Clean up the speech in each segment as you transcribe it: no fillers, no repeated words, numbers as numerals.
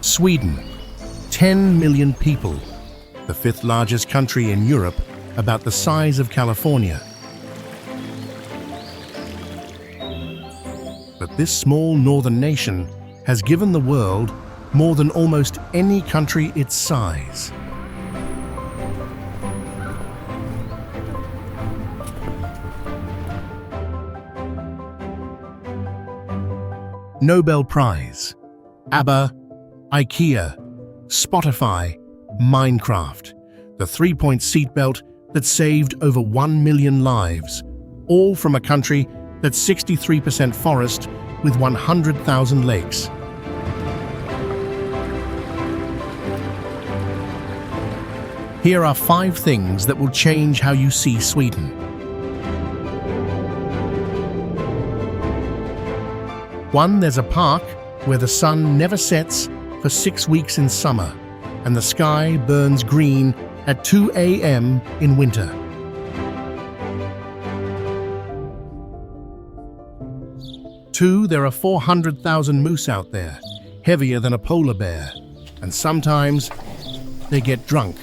Sweden, 10 million people, the fifth largest country in Europe, about the size of California. But this small northern nation has given the world more than almost any country its size. Nobel Prize, ABBA, IKEA, Spotify, Minecraft, the three-point seatbelt that saved over 1 million lives, all from a country that's 63% forest with 100,000 lakes. Here are 5 things that will change how you see Sweden. One, there's a park where the sun never sets for 6 weeks in summer, and the sky burns green at 2 a.m. in winter. Two, there are 400,000 moose out there, heavier than a polar bear, and sometimes they get drunk.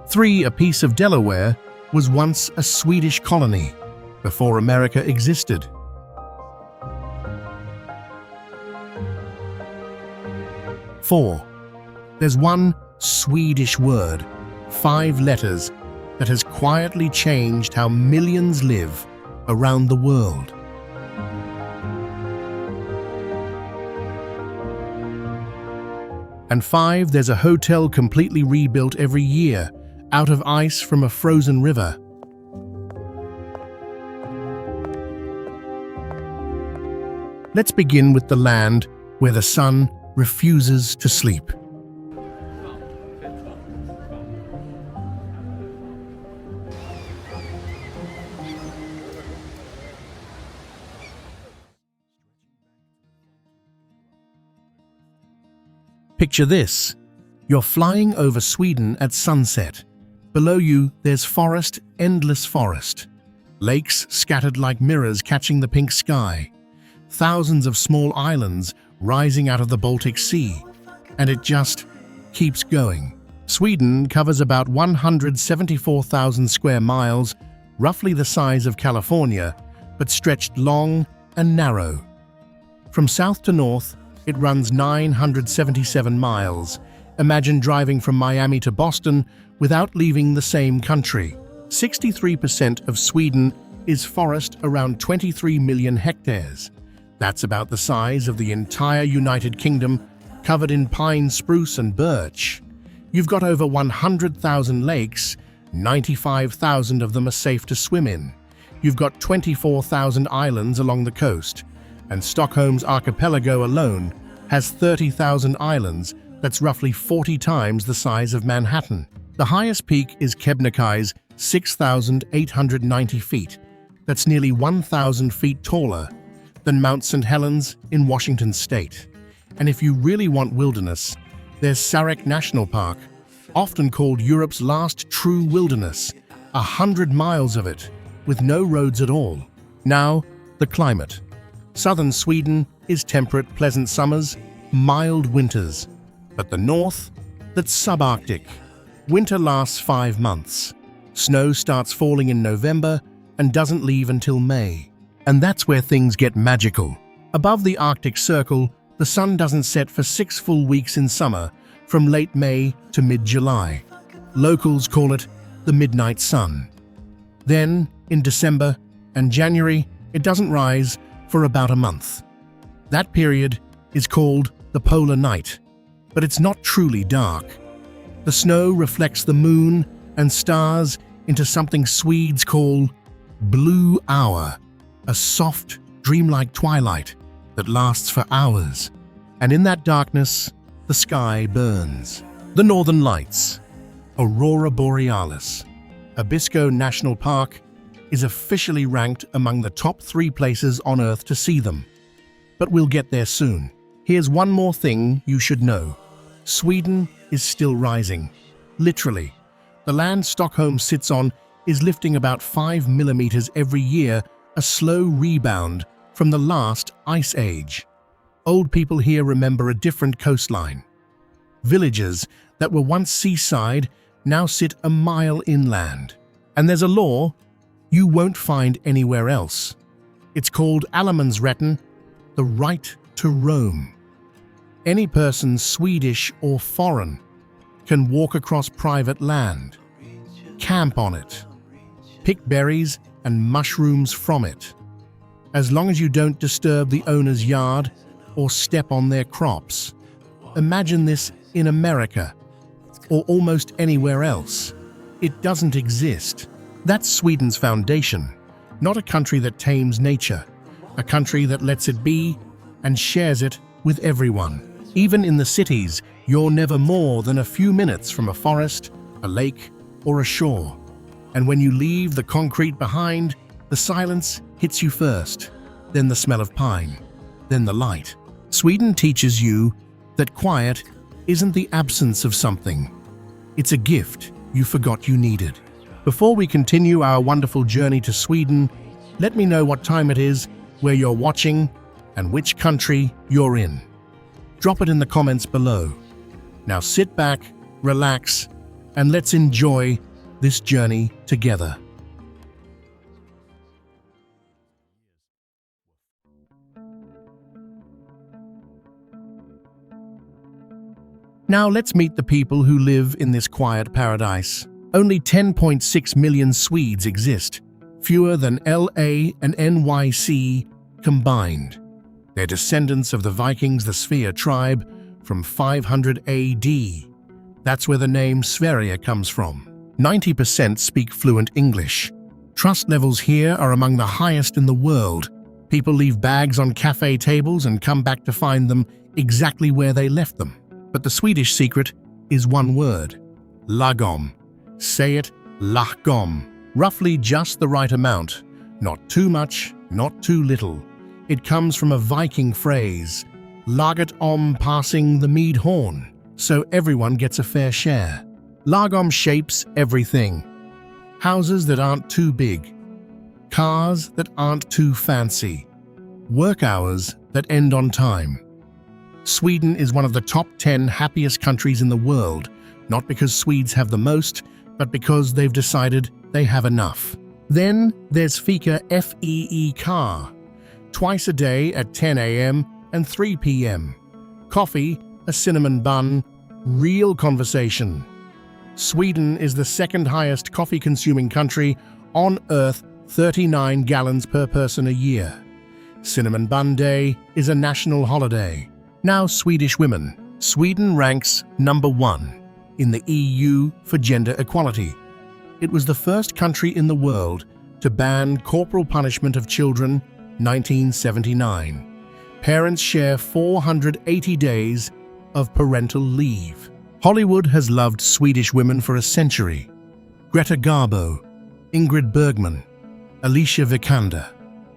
3, a piece of Delaware was once a Swedish colony before America existed. 4, there's one Swedish word, 5 letters, that has quietly changed how millions live around the world. And 5, there's a hotel completely rebuilt every year out of ice from a frozen river. Let's begin with the land where the sun refuses to sleep. Picture this. You're flying over Sweden at sunset. Below you, there's forest, endless forest. Lakes scattered like mirrors catching the pink sky. Thousands of small islands rising out of the Baltic Sea. And it just keeps going. Sweden covers about 174,000 square miles, roughly the size of California, but stretched long and narrow. From south to north, it runs 977 miles. Imagine driving from Miami to Boston without leaving the same country. 63% of Sweden is forest, around 23 million hectares. That's about the size of the entire United Kingdom, covered in pine, spruce, and birch. You've got over 100,000 lakes, 95,000 of them are safe to swim in. You've got 24,000 islands along the coast, and Stockholm's Archipelago alone has 30,000 islands. That's roughly 40 times the size of Manhattan. The highest peak is Kebnekai's 6,890 feet. That's nearly 1,000 feet taller than Mount St. Helens in Washington state. And if you really want wilderness, there's Sarek National Park, often called Europe's last true wilderness, 100 miles of it, with no roads at all. Now, the climate. Southern Sweden is temperate, pleasant summers, mild winters. But the north, that's subarctic. Winter lasts 5 months. Snow starts falling in November and doesn't leave until May. And that's where things get magical. Above the Arctic Circle, the sun doesn't set for 6 full weeks in summer, from late May to mid-July. Locals call it the midnight sun. Then, in December and January, it doesn't rise for about a month. That period is called the polar night, but it's not truly dark. The snow reflects the moon and stars into something Swedes call blue hour, a soft, dreamlike twilight that lasts for hours. And in that darkness, the sky burns. The Northern Lights, Aurora Borealis. Abisko National Park is officially ranked among the top 3 places on Earth to see them. But we'll get there soon. Here's one more thing you should know. Sweden is still rising. Literally. The land Stockholm sits on is lifting about 5 millimeters every year, a slow rebound from the last ice age. Old people here remember a different coastline. Villages that were once seaside now sit a mile inland. And there's a law you won't find anywhere else. It's called allemansrätten, the right to roam. Any person, Swedish or foreign, can walk across private land, camp on it, pick berries and mushrooms from it, as long as you don't disturb the owner's yard or step on their crops. Imagine this in America or almost anywhere else. It doesn't exist. That's Sweden's foundation, not a country that tames nature, a country that lets it be and shares it with everyone. Even in the cities, you're never more than a few minutes from a forest, a lake, or a shore. And when you leave the concrete behind, the silence hits you first, then the smell of pine, then the light. Sweden teaches you that quiet isn't the absence of something. It's a gift you forgot you needed. Before we continue our wonderful journey to Sweden, let me know what time it is, where you're watching, and which country you're in. Drop it in the comments below. Now sit back, relax, and let's enjoy this journey together. Now let's meet the people who live in this quiet paradise. Only 10.6 million Swedes exist, fewer than LA and NYC combined. They're descendants of the Vikings, the Svea tribe, from 500 AD. That's where the name Sverige comes from. 90% speak fluent English. Trust levels here are among the highest in the world. People leave bags on cafe tables and come back to find them exactly where they left them. But the Swedish secret is one word: lagom. Say it, lagom. Roughly just the right amount. Not too much, not too little. It comes from a Viking phrase, laget om, passing the mead horn, so everyone gets a fair share. Lagom shapes everything. Houses that aren't too big. Cars that aren't too fancy. Work hours that end on time. Sweden is one of the top 10 happiest countries in the world, not because Swedes have the most, but because they've decided they have enough. Then there's Fika, F-E-E-K, twice a day at 10 a.m. and 3 p.m. Coffee, a cinnamon bun, real conversation. Sweden is the second highest coffee-consuming country on Earth, 39 gallons per person a year. Cinnamon Bun Day is a national holiday. Now Swedish women. Sweden ranks #1 in the EU for gender equality. It was the first country in the world to ban corporal punishment of children, 1979. Parents share 480 days of parental leave. Hollywood has loved Swedish women for a century. Greta Garbo, Ingrid Bergman, Alicia Vikander,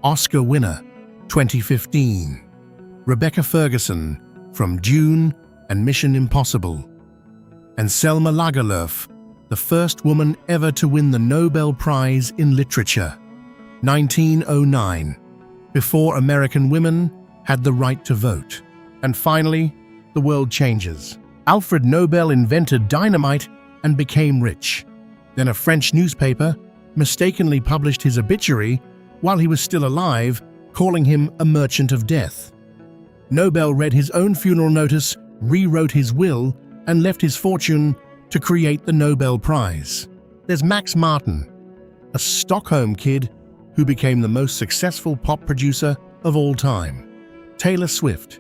Oscar winner, 2015. Rebecca Ferguson from Dune and Mission Impossible. And Selma Lagerlöf, the first woman ever to win the Nobel Prize in Literature, 1909, before American women had the right to vote. And finally, the world changes. Alfred Nobel invented dynamite and became rich. Then a French newspaper mistakenly published his obituary while he was still alive, calling him a merchant of death. Nobel read his own funeral notice, rewrote his will, and left his fortune to create the Nobel Prize. There's Max Martin, a Stockholm kid who became the most successful pop producer of all time. Taylor Swift,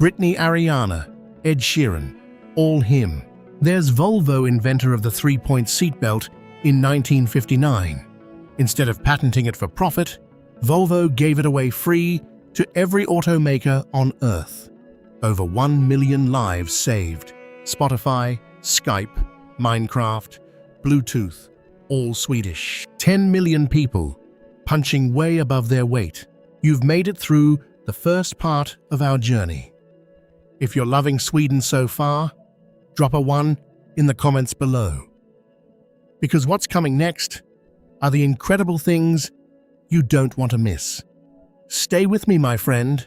Britney Ariana, Ed Sheeran, all him. There's Volvo, inventor of the three-point seatbelt in 1959. Instead of patenting it for profit, Volvo gave it away free to every automaker on Earth. Over 1 million lives saved. Spotify, Skype, Minecraft, Bluetooth, all Swedish. 10 million people punching way above their weight. You've made it through the first part of our journey. If you're loving Sweden so far, drop a 1 in the comments below. Because what's coming next are the incredible things you don't want to miss. Stay with me, my friend.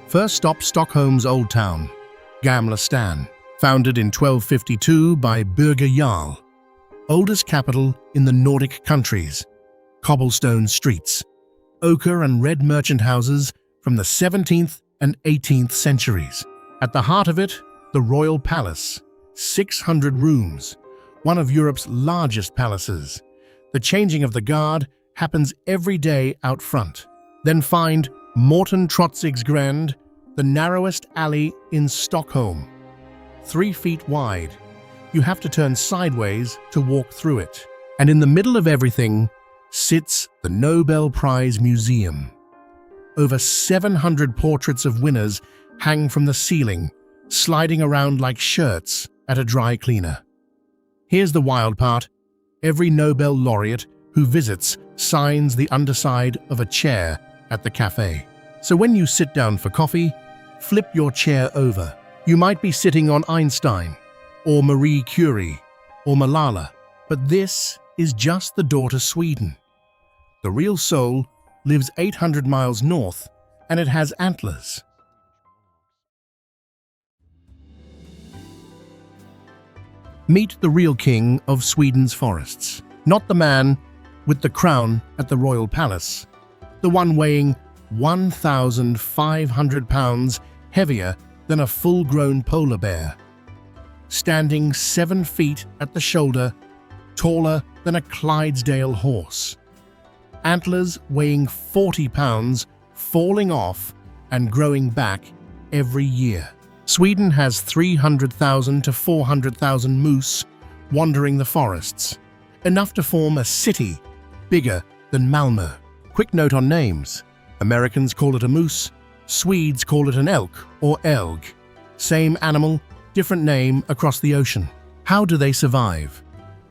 First stop, Stockholm's Old Town, Gamla Stan, founded in 1252 by Birger Jarl. Oldest capital in the Nordic countries. Cobblestone streets, ochre and red merchant houses from the 17th and 18th centuries. At the heart of it, the Royal Palace, 600 rooms, one of Europe's largest palaces. The changing of the guard happens every day out front. Then find Morten Trotzig's, the narrowest alley in Stockholm. 3 feet wide. You have to turn sideways to walk through it. And in the middle of everything sits the Nobel Prize Museum. Over 700 portraits of winners hang from the ceiling, sliding around like shirts at a dry cleaner. Here's the wild part. Every Nobel laureate who visits signs the underside of a chair at the cafe. So when you sit down for coffee, flip your chair over. You might be sitting on Einstein, or Marie Curie, or Malala, but this is just the door to Sweden. The real soul lives 800 miles north, and it has antlers. Meet the real king of Sweden's forests. Not the man with the crown at the royal palace, the one weighing 1,500 pounds heavier than a full-grown polar bear. Standing 7 feet at the shoulder, taller than a Clydesdale horse. Antlers weighing 40 pounds, falling off and growing back every year. Sweden has 300,000 to 400,000 moose wandering the forests, enough to form a city bigger than Malmö. Quick note on names. Americans call it a moose, Swedes call it an elk or elg. Same animal, different name across the ocean. How do they survive?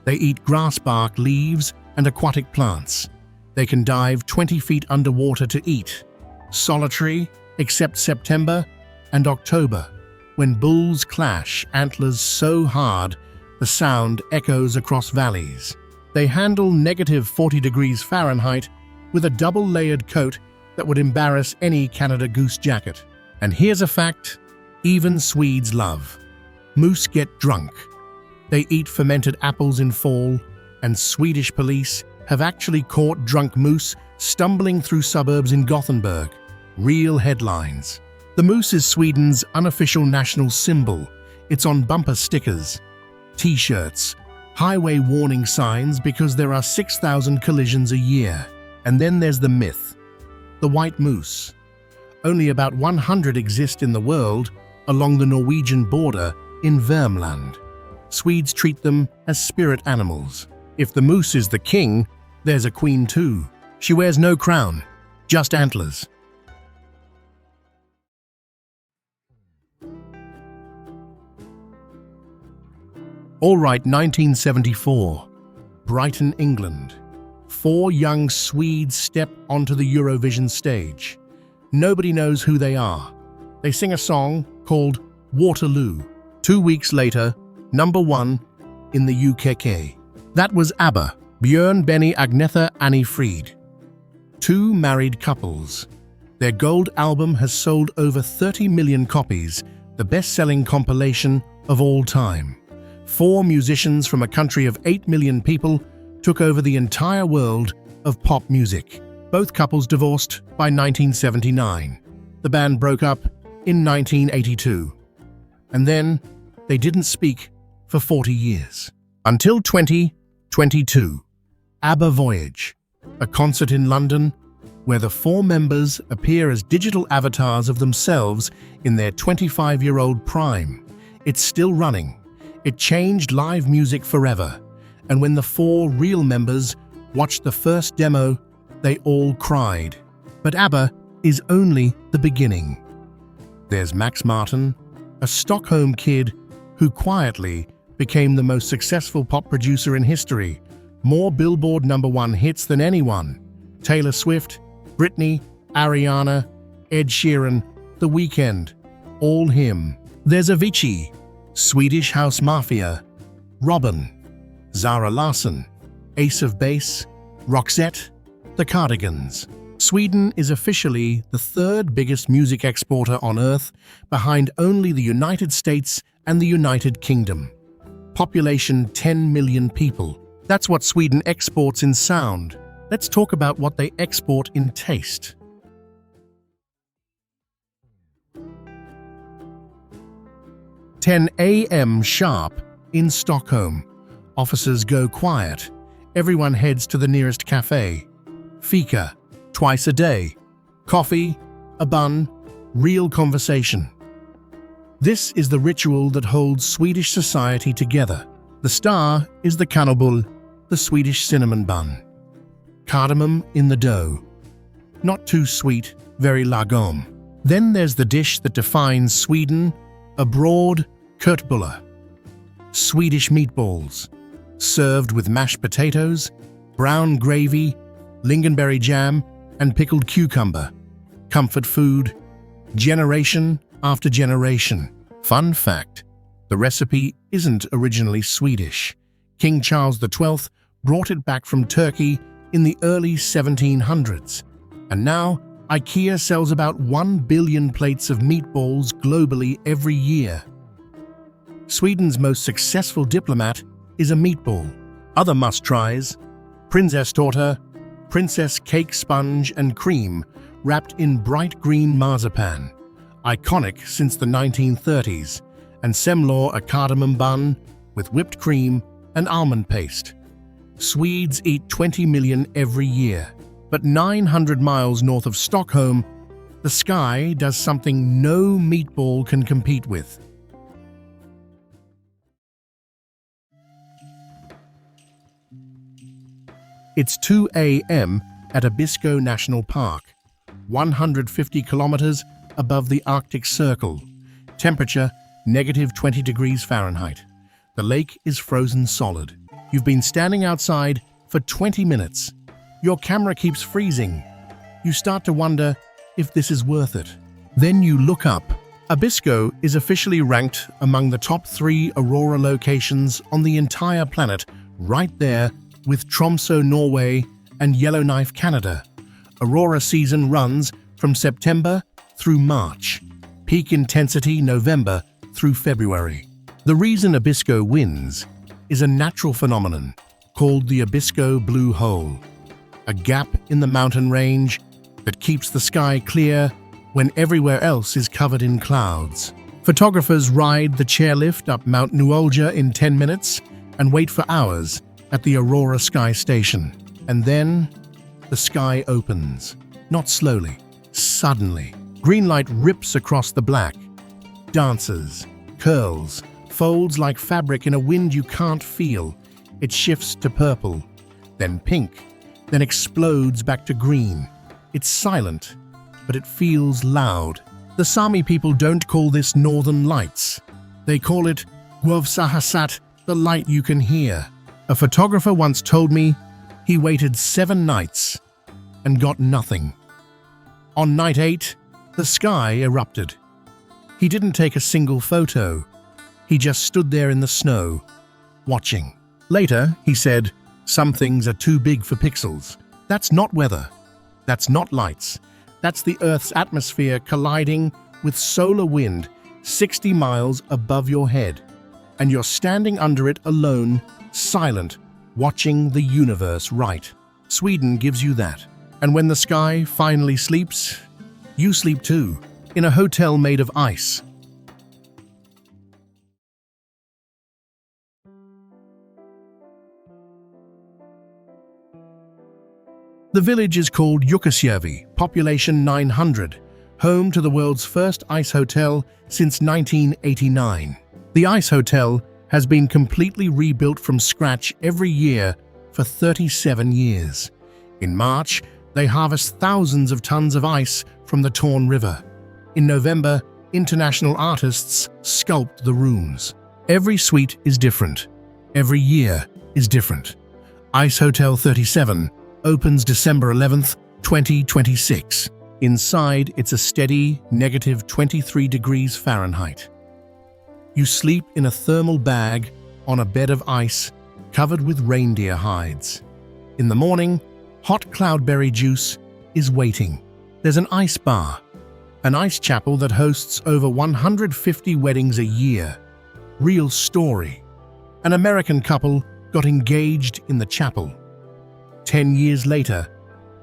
They eat grass bark, leaves, and aquatic plants. They can dive 20 feet underwater to eat. Solitary, except September and October, when bulls clash antlers so hard the sound echoes across valleys. They handle negative 40 degrees Fahrenheit with a double-layered coat that would embarrass any Canada Goose jacket. And here's a fact even Swedes love. Moose get drunk. They eat fermented apples in fall, and Swedish police have actually caught drunk moose stumbling through suburbs in Gothenburg. Real headlines. The moose is Sweden's unofficial national symbol. It's on bumper stickers, t-shirts, highway warning signs because there are 6,000 collisions a year. And then there's the myth. The white moose. Only about 100 exist in the world along the Norwegian border in Värmland. Swedes treat them as spirit animals. If the moose is the king, there's a queen too. She wears no crown, just antlers. All right, 1974, Brighton, England. 4 young Swedes step onto the Eurovision stage. Nobody knows who they are. They sing a song called Waterloo. 2 weeks later, #1 in the UKK. That was ABBA, Björn, Benny, Agnetha, Annie Fried. 2 married couples. Their gold album has sold over 30 million copies, the best-selling compilation of all time. 4 musicians from a country of 8 million people took over the entire world of pop music. Both couples divorced by 1979. The band broke up in 1982. And then they didn't speak for 40 years. Until 2022. ABBA Voyage, a concert in London where the 4 members appear as digital avatars of themselves in their 25-year-old prime. It's still running. It changed live music forever. And when the 4 real members watched the first demo, they all cried. But ABBA is only the beginning. There's Max Martin, a Stockholm kid who quietly became the most successful pop producer in history. More Billboard #1 hits than anyone. Taylor Swift, Britney, Ariana, Ed Sheeran, The Weeknd, all him. There's Avicii, Swedish House Mafia, Robin, Zara Larsson, Ace of Base, Roxette, The Cardigans. Sweden is officially the third biggest music exporter on Earth, behind only the United States and the United Kingdom. Population 10 million people. That's what Sweden exports in sound. Let's talk about what they export in taste. "10 a.m. sharp in Stockholm. Officers go quiet. Everyone heads to the nearest cafe. Fika, twice a day. Coffee, a bun, real conversation." This is the ritual that holds Swedish society together. The star is the kanelbulle, the Swedish cinnamon bun. Cardamom in the dough. Not too sweet, very lagom. Then there's the dish that defines Sweden, a broad köttbullar. Swedish meatballs, served with mashed potatoes, brown gravy, lingonberry jam, and pickled cucumber. Comfort food, generation after generation. Fun fact, the recipe isn't originally Swedish. King Charles XII brought it back from Turkey in the early 1700s, and now IKEA sells about 1 billion plates of meatballs globally every year. Sweden's most successful diplomat is a meatball. Other must-tries: prinsesstårta, princess cake sponge and cream wrapped in bright green marzipan, iconic since the 1930s, and semlor, a cardamom bun with whipped cream and almond paste. Swedes eat 20 million every year, but 900 miles north of Stockholm, the sky does something no meatball can compete with. It's 2 a.m. at Abisko National Park, 150 kilometers above the Arctic Circle. Temperature, -20 degrees Fahrenheit. The lake is frozen solid. You've been standing outside for 20 minutes. Your camera keeps freezing. You start to wonder if this is worth it. Then you look up. Abisko is officially ranked among the top 3 aurora locations on the entire planet, right there with Tromsø, Norway, and Yellowknife, Canada. Aurora season runs from September through March. Peak intensity November through February. The reason Abisko wins is a natural phenomenon called the Abisko Blue Hole, a gap in the mountain range that keeps the sky clear when everywhere else is covered in clouds. Photographers ride the chairlift up Mount Nuolja in 10 minutes and wait for hours at the Aurora Sky Station. And then the sky opens. Not slowly, suddenly. Green light rips across the black. Dances, curls, folds like fabric in a wind you can't feel. It shifts to purple, then pink, then explodes back to green. It's silent, but it feels loud. The Sámi people don't call this Northern Lights. They call it Guavsahasat, the light you can hear. A photographer once told me he waited 7 nights and got nothing. On night 8, the sky erupted. He didn't take a single photo. He just stood there in the snow, watching. Later, he said, "Some things are too big for pixels." That's not weather. That's not lights. That's the Earth's atmosphere colliding with solar wind 60 miles above your head. And you're standing under it alone, silent, watching the universe write. Sweden gives you that. And when the sky finally sleeps, you sleep too, in a hotel made of ice. The village is called Jukkasjärvi, population 900, home to the world's first ice hotel since 1989. The ice hotel has been completely rebuilt from scratch every year for 37 years. In March, they harvest thousands of tons of ice from the Torn River. In November, international artists sculpt the rooms. Every suite is different. Every year is different. Icehotel 37 opens December 11th, 2026. Inside, it's a steady -23 degrees Fahrenheit. You sleep in a thermal bag on a bed of ice covered with reindeer hides. In the morning, hot cloudberry juice is waiting. There's an ice bar, an ice chapel that hosts over 150 weddings a year. Real story. An American couple got engaged in the chapel. 10 years later,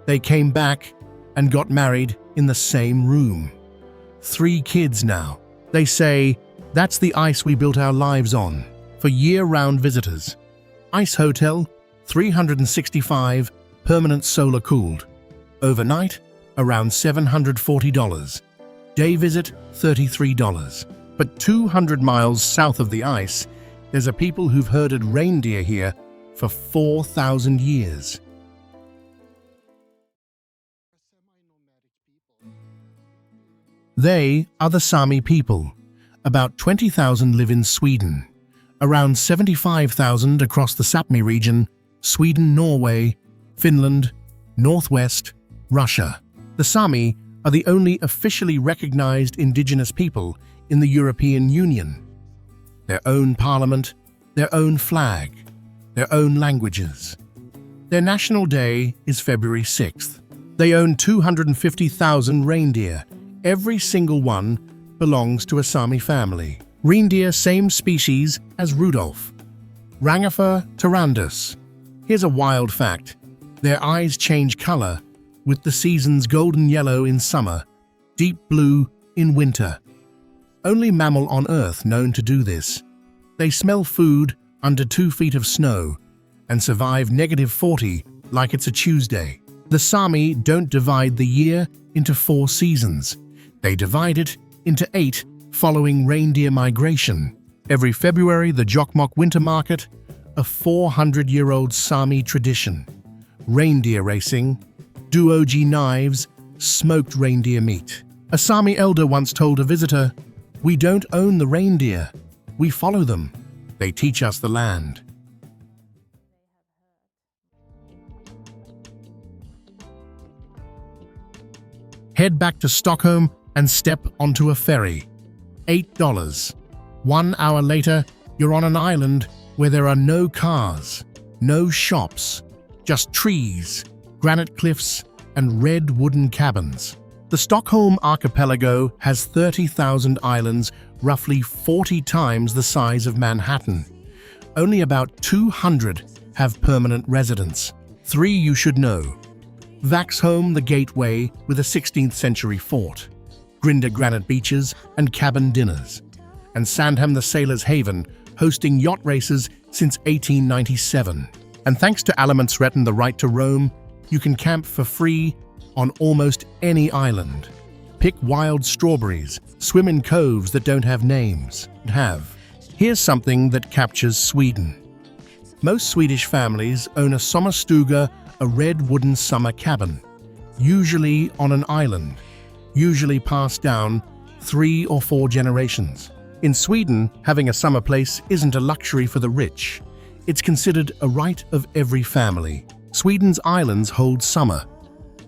they came back and got married in the same room. 3 kids now. They say, that's the ice we built our lives on. For year-round visitors. Icehotel, 365, permanent solar cooled. Overnight, around $740. Day visit, $33. But 200 miles south of the ice, there's a people who've herded reindeer here for 4,000 years. They are the Sámi people. About 20,000 live in Sweden. Around 75,000 across the Sápmi region, Sweden, Norway, Finland, Northwest, Russia. The Sámi are the only officially recognized indigenous people in the European Union. Their own parliament, their own flag, their own languages. Their national day is February 6th. They own 250,000 reindeer. Every single one belongs to a Sámi family. Reindeer, same species as Rudolph. Rangifer tarandus. Here's a wild fact. Their eyes change color, with the seasons golden yellow in summer, deep blue in winter. Only mammal on Earth known to do this. They smell food under 2 feet of snow and survive -40 like it's a Tuesday. The Sámi don't divide the year into 4 seasons. They divide it into 8 following reindeer migration. Every February, the Jokkmokk Winter Market, a 400-year-old Sámi tradition. Reindeer racing, duoji knives, smoked reindeer meat. A Sámi elder once told a visitor, "We don't own the reindeer, we follow them. They teach us the land." Head back to Stockholm and step onto a ferry. $8. 1 hour later, you're on an island where there are no cars, no shops, just trees, granite cliffs, and red wooden cabins. The Stockholm Archipelago has 30,000 islands, roughly 40 times the size of Manhattan. Only about 200 have permanent residents. 3 you should know. Vaxholm, the gateway with a 16th century fort. Grinda granite beaches and cabin dinners. And Sandhamn, the sailor's haven, hosting yacht races since 1897. And thanks to Allemansrätten, the right to roam, you can camp for free on almost any island. Pick wild strawberries, swim in coves that don't have names. Here's something that captures Sweden. Most Swedish families own a sommarstuga, a red wooden summer cabin, usually on an island, usually passed down 3 or 4 generations. In Sweden, having a summer place isn't a luxury for the rich. It's considered a right of every family. Sweden's islands hold summer,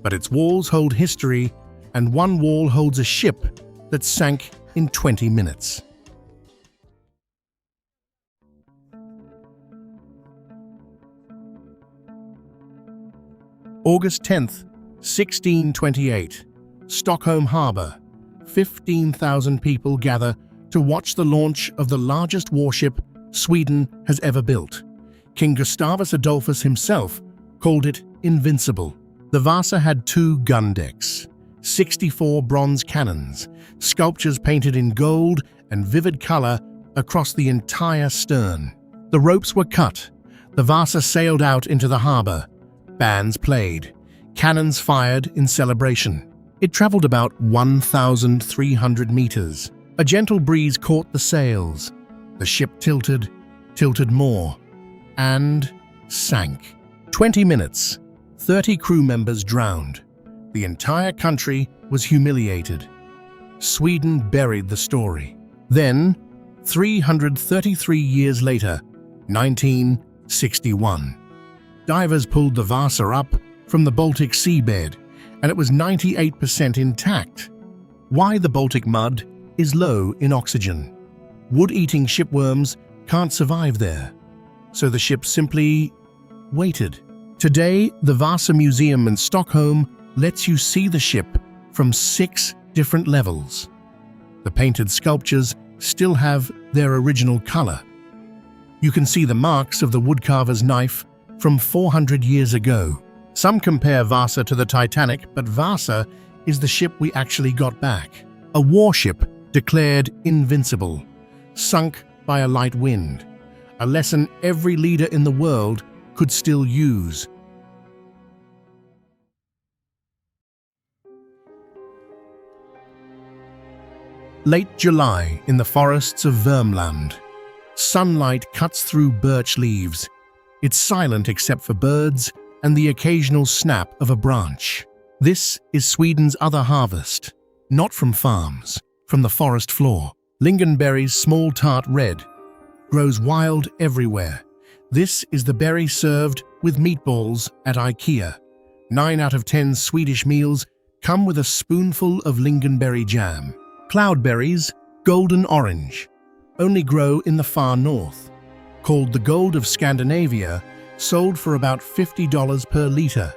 but its walls hold history, and one wall holds a ship that sank in 20 minutes. August 10th, 1628, Stockholm Harbour. 15,000 people gather to watch the launch of the largest warship Sweden has ever built. King Gustavus Adolphus himself called it invincible. The Vasa had 2 gun decks, 64 bronze cannons, sculptures painted in gold and vivid color across the entire stern. The ropes were cut. The Vasa sailed out into the harbor. Bands played. Cannons fired in celebration. It traveled about 1,300 meters. A gentle breeze caught the sails. The ship tilted more, and sank. 20 minutes. 30 crew members drowned. The entire country was humiliated. Sweden buried the story. Then, 333 years later, 1961, divers pulled the Vasa up from the Baltic seabed, and it was 98% intact. Why the Baltic mud is low in oxygen. Wood-eating shipworms can't survive there. So the ship simply waited. Today, the Vasa Museum in Stockholm lets you see the ship from 6 different levels. The painted sculptures still have their original color. You can see the marks of the woodcarver's knife from 400 years ago. Some compare Vasa to the Titanic, but Vasa is the ship we actually got back. A warship declared invincible, sunk by a light wind. A lesson every leader in the world could still use. Late July in the forests of Värmland. Sunlight cuts through birch leaves. It's silent except for birds and the occasional snap of a branch. This is Sweden's other harvest. Not from farms, from the forest floor. Lingonberry's small tart red grows wild everywhere. This is the berry served with meatballs at IKEA. 9 out of 10 Swedish meals come with a spoonful of lingonberry jam. Cloudberries, golden orange, only grow in the far north. Called the gold of Scandinavia, sold for about $50 per litre.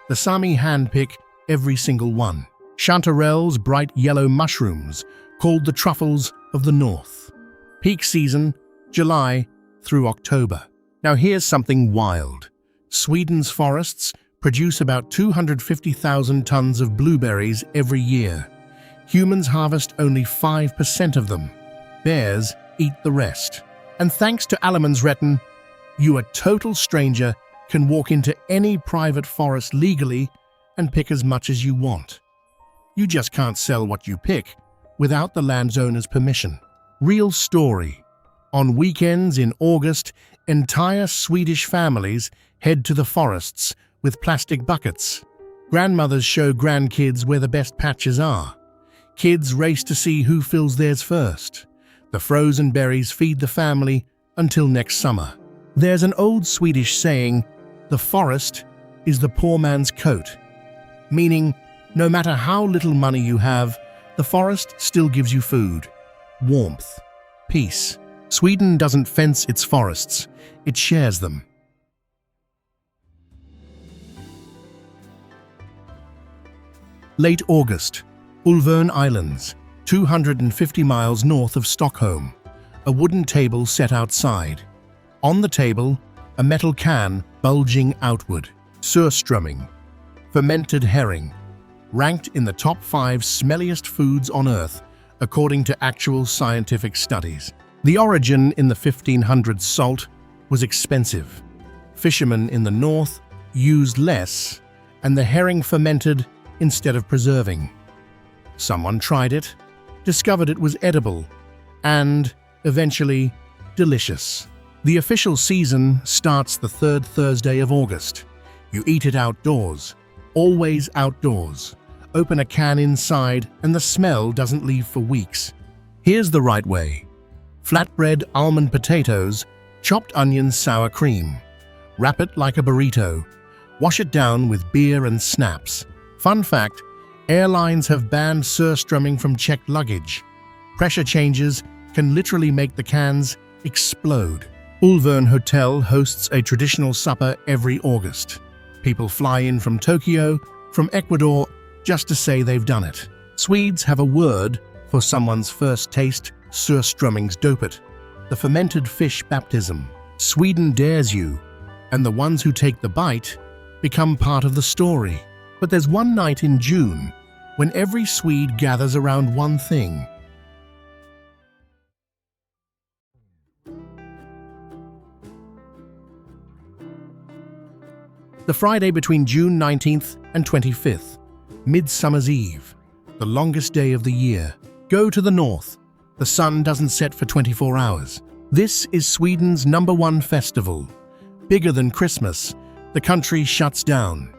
The Sámi handpick every single one. Chanterelles, bright yellow mushrooms, called the truffles of the north. Peak season, July through October. Now here's something wild. Sweden's forests produce about 250,000 tons of blueberries every year. Humans harvest only 5% of them. Bears eat the rest. And thanks to Allemansrätten, you, a total stranger, can walk into any private forest legally and pick as much as you want. You just can't sell what you pick without the landowner's permission. Real story. On weekends in August, entire Swedish families head to the forests with plastic buckets. Grandmothers show grandkids where the best patches are. Kids race to see who fills theirs first. The frozen berries feed the family until next summer. There's an old Swedish saying, "The forest is the poor man's coat," meaning no matter how little money you have, the forest still gives you food, warmth, peace. Sweden doesn't fence its forests, it shares them. Late August, Ulvön Islands, 250 miles north of Stockholm. A wooden table set outside. On the table, a metal can bulging outward. Surströmming, fermented herring, ranked in the top 5 smelliest foods on Earth, according to actual scientific studies. The origin in the 1500s salt was expensive. Fishermen in the north used less, and the herring fermented instead of preserving. Someone tried it, discovered it was edible, and, eventually, delicious. The official season starts the 3rd Thursday of August. You eat it outdoors, always outdoors. Open a can inside and the smell doesn't leave for weeks. Here's the right way. Flatbread, almond potatoes, chopped onions, sour cream. Wrap it like a burrito. Wash it down with beer and snaps. Fun fact, airlines have banned surströmming from checked luggage. Pressure changes can literally make the cans explode. Ulvön Hotel hosts a traditional supper every August. People fly in from Tokyo, from Ecuador, just to say they've done it. Swedes have a word for someone's first taste, surströmming's dopet, the fermented fish baptism. Sweden dares you, and the ones who take the bite become part of the story. But there's one night in June when every Swede gathers around one thing. The Friday between June 19th and 25th, Midsummer's Eve, the longest day of the year. Go to the north. The sun doesn't set for 24 hours. This is Sweden's #1 festival. Bigger than Christmas, the country shuts down.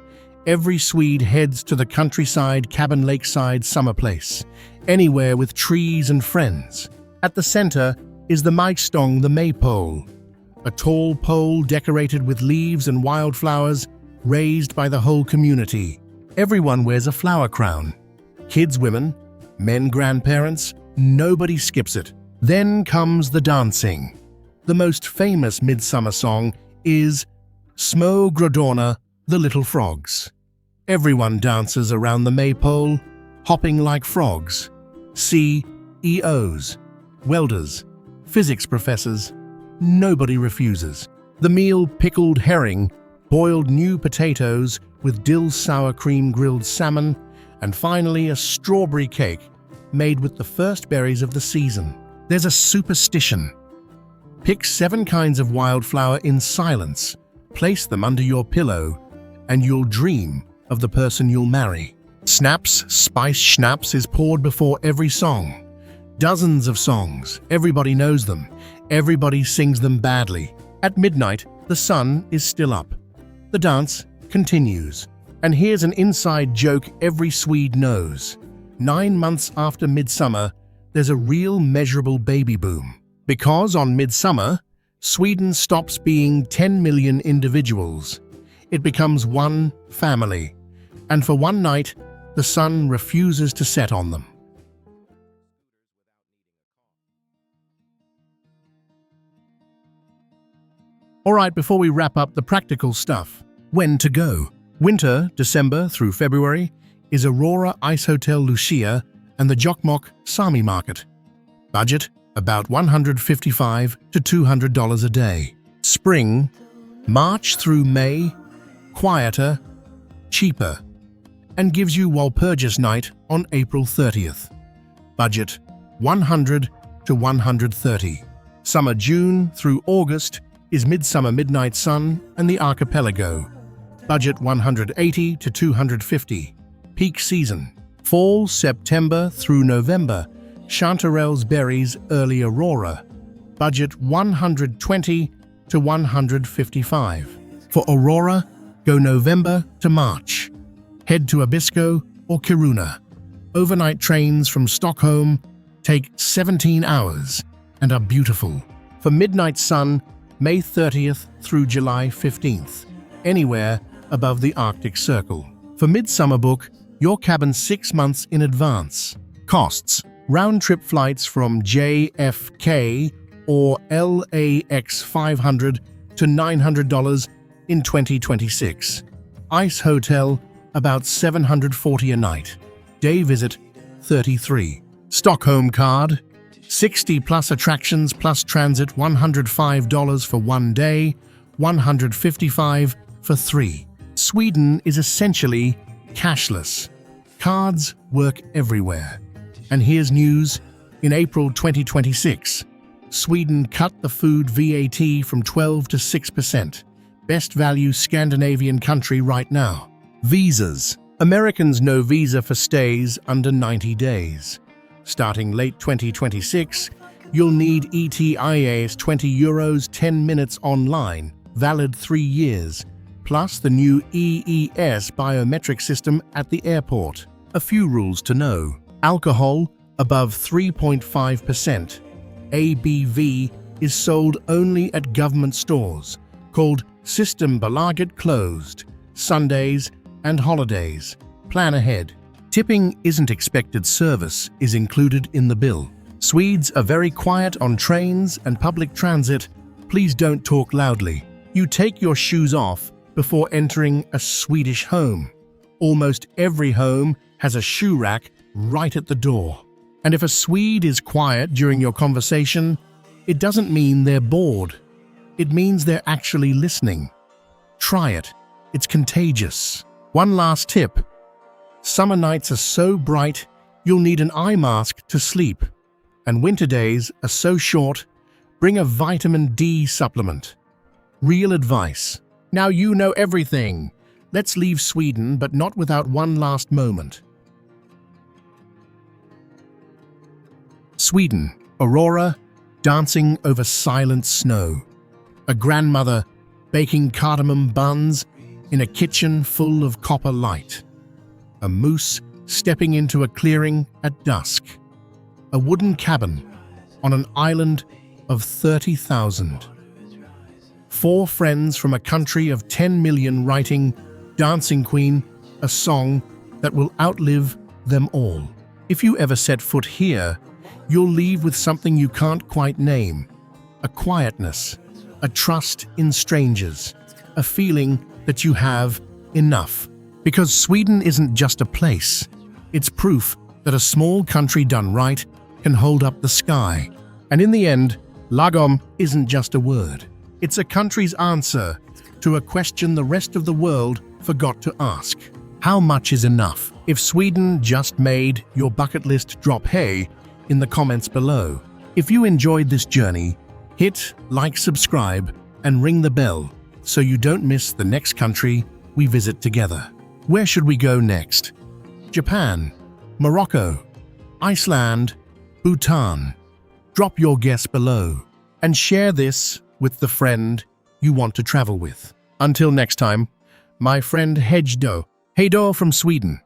Every Swede heads to the countryside, cabin lakeside summer place, anywhere with trees and friends. At the center is the Majstång, the maypole, a tall pole decorated with leaves and wildflowers raised by the whole community. Everyone wears a flower crown. Kids, women, men, grandparents, nobody skips it. Then comes the dancing. The most famous midsummer song is Små grodorna, the Little Frogs. Everyone dances around the maypole, hopping like frogs. CEOs, welders, physics professors, nobody refuses. The meal pickled herring, boiled new potatoes with dill sour cream grilled salmon, and finally a strawberry cake made with the first berries of the season. There's a superstition. Pick 7 kinds of wildflower in silence, place them under your pillow, and you'll dream of the person you'll marry. Spice schnapps is poured before every song. Dozens of songs, everybody knows them, everybody sings them badly. At midnight, the sun is still up. The dance continues. And here's an inside joke every Swede knows. 9 months after Midsummer, there's a real measurable baby boom. Because on Midsummer, Sweden stops being 10 million individuals. It becomes one family. And for one night, the sun refuses to set on them. All right, before we wrap up the practical stuff, when to go? Winter, December through February, is Aurora Icehotel Lucia and the Jokkmokk Sámi market. Budget, about $155 to $200 a day. Spring, March through May, quieter, cheaper, and gives you Walpurgis night on April 30th. Budget, $100 to $130. Summer, June through August, is Midsummer Midnight Sun and the Archipelago. Budget $180 to $250. Peak season, fall, September through November, Chanterelles Berries Early Aurora. Budget $120 to $155. For Aurora, go November to March. Head to Abisko or Kiruna. Overnight trains from Stockholm take 17 hours and are beautiful. For Midnight Sun, May 30th through July 15th, anywhere above the Arctic Circle. For Midsummer, book your cabin 6 months in advance. Costs: round-trip flights from JFK or LAX $500 to $900 in 2026. Icehotel, about $740 a night. Day visit, $33. Stockholm card, 60 plus attractions plus transit, $105 for 1 day, $155 for 3. Sweden is essentially cashless. Cards work everywhere. And here's news. In April 2026, Sweden cut the food VAT from 12 to 6%. Best value Scandinavian country right now. Visas. Americans no visa for stays under 90 days. Starting late 2026, you'll need ETIAS €20 10 minutes online, valid 3 years, plus the new EES biometric system at the airport. A few rules to know. Alcohol above 3.5%. ABV is sold only at government stores, called Systembolaget closed, Sundays and holidays. Plan ahead. Tipping isn't expected, service is included in the bill. Swedes are very quiet on trains and public transit. Please don't talk loudly. You take your shoes off before entering a Swedish home. Almost every home has a shoe rack right at the door. And if a Swede is quiet during your conversation, it doesn't mean they're bored. It means they're actually listening. Try it. It's contagious. One last tip. Summer nights are so bright, you'll need an eye mask to sleep. And winter days are so short, bring a vitamin D supplement. Real advice. Now you know everything. Let's leave Sweden, but not without one last moment. Sweden, Aurora, dancing over silent snow. A grandmother baking cardamom buns in a kitchen full of copper light. A moose stepping into a clearing at dusk. A wooden cabin on an island of 30,000. 4 friends from a country of 10 million writing Dancing Queen, a song that will outlive them all. If you ever set foot here, you'll leave with something you can't quite name. a quietness, a trust in strangers, a feeling that you have enough. Because Sweden isn't just a place, it's proof that a small country done right can hold up the sky. And in the end, Lagom isn't just a word. It's a country's answer to a question the rest of the world forgot to ask. How much is enough? If Sweden just made your bucket list drop, hey in the comments below. If you enjoyed this journey, hit like, subscribe, and ring the bell so you don't miss the next country we visit together. Where should we go next? Japan, Morocco, Iceland, Bhutan. Drop your guess below and share this with the friend you want to travel with. Until next time, my friend Hejdo from Sweden.